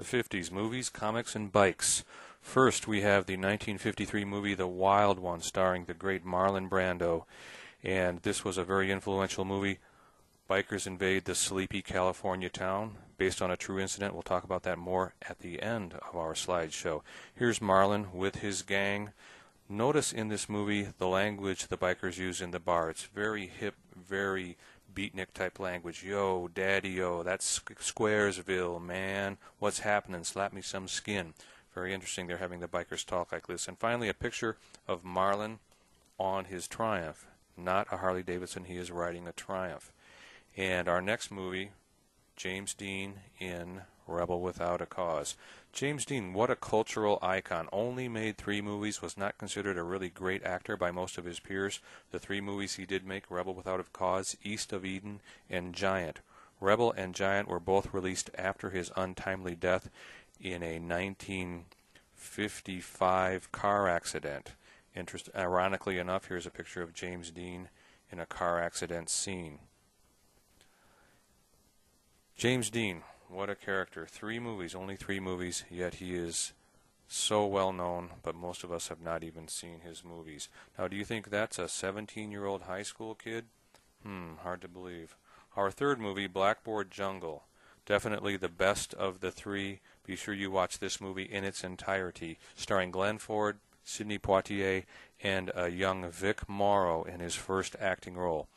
The 50s, movies, comics, and bikes. First, we have the 1953 movie The Wild One, starring the great Marlon Brando. And this was a very influential movie. Bikers invade the sleepy California town, based on a true incident. We'll talk about that more at the end of our slideshow. Here's Marlon with his gang. Notice in this movie the language the bikers use in the bar. It's very hip, very beatnik type language. Yo, daddy-o, that's Squaresville, man. What's happening? Slap me some skin. Very interesting. They're having the bikers talk like this. And finally, a picture of Marlon on his Triumph. Not a Harley Davidson. He is riding a Triumph. And our next movie, James Dean in Rebel Without a Cause. James Dean, what a cultural icon. Only made 3 movies, was not considered a really great actor by most of his peers. The 3 movies he did make, Rebel Without a Cause, East of Eden, and Giant. Rebel and Giant were both released after his untimely death in a 1955 car accident. Ironically enough, here's a picture of James Dean in a car accident scene. James Dean, what a character. 3 movies, only 3 movies, yet he is so well known, but most of us have not even seen his movies. Now, do you think that's a 17-year-old high school kid? Hard to believe. Our third movie, Blackboard Jungle. Definitely the best of the 3. Be sure you watch this movie in its entirety, starring Glenn Ford, Sidney Poitier, and a young Vic Morrow in his first acting role.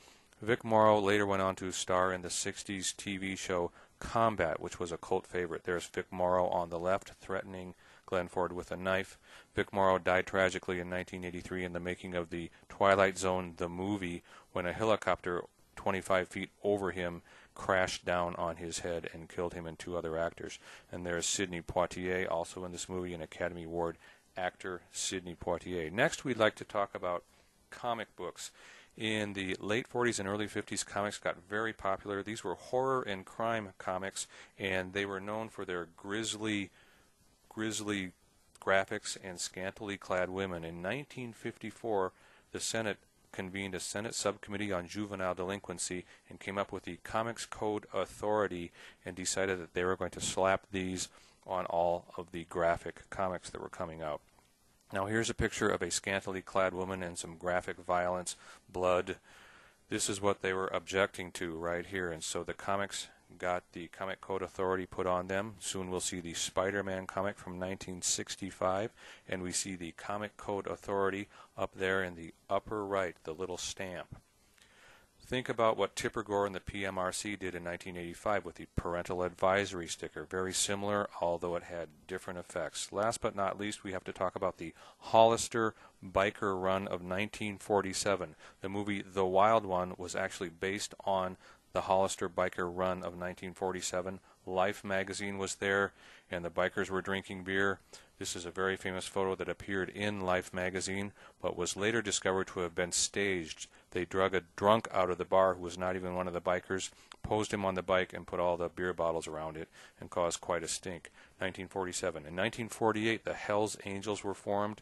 Vic Morrow later went on to star in the 60s TV show Combat, which was a cult favorite. There's Vic Morrow on the left, threatening Glenn Ford with a knife. Vic Morrow died tragically in 1983 in the making of the Twilight Zone, the movie, when a helicopter 25 feet over him crashed down on his head and killed him and 2 other actors. And there's Sidney Poitier, also in this movie, an Academy Award actor, Sidney Poitier. Next, we'd like to talk about comic books. In the late 40s and early 50s, comics got very popular. These were horror and crime comics, and they were known for their grisly graphics and scantily clad women. In 1954, the Senate convened a Senate subcommittee on juvenile delinquency and came up with the Comics Code Authority and decided that they were going to slap these on all of the graphic comics that were coming out. Now here's a picture of a scantily clad woman and some graphic violence, blood. This is what they were objecting to right here, and so the comics got the Comic Code Authority put on them. Soon we'll see the Spider-Man comic from 1965, and we see the Comic Code Authority up there in the upper right, the little stamp. Think about what Tipper Gore and the PMRC did in 1985 with the parental advisory sticker. Very similar, although it had different effects. Last but not least, we have to talk about the Hollister Biker Run of 1947. The movie The Wild One was actually based on the Hollister Biker Run of 1947. Life magazine was there, and the bikers were drinking beer. This is a very famous photo that appeared in Life magazine, but was later discovered to have been staged. They drug a drunk out of the bar who was not even one of the bikers, posed him on the bike, and put all the beer bottles around it, and caused quite a stink. 1947. In 1948, the Hells Angels were formed.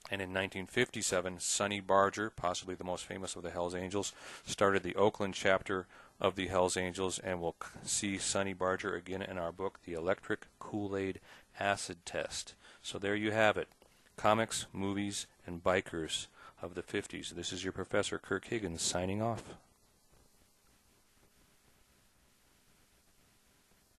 And in 1957, Sonny Barger, possibly the most famous of the Hells Angels, started the Oakland chapter of the Hells Angels, and we'll see Sonny Barger again in our book, The Electric Kool-Aid Acid Test. So there you have it. Comics, movies, and bikers of the 50s. This is your Professor Kirk Higgins signing off.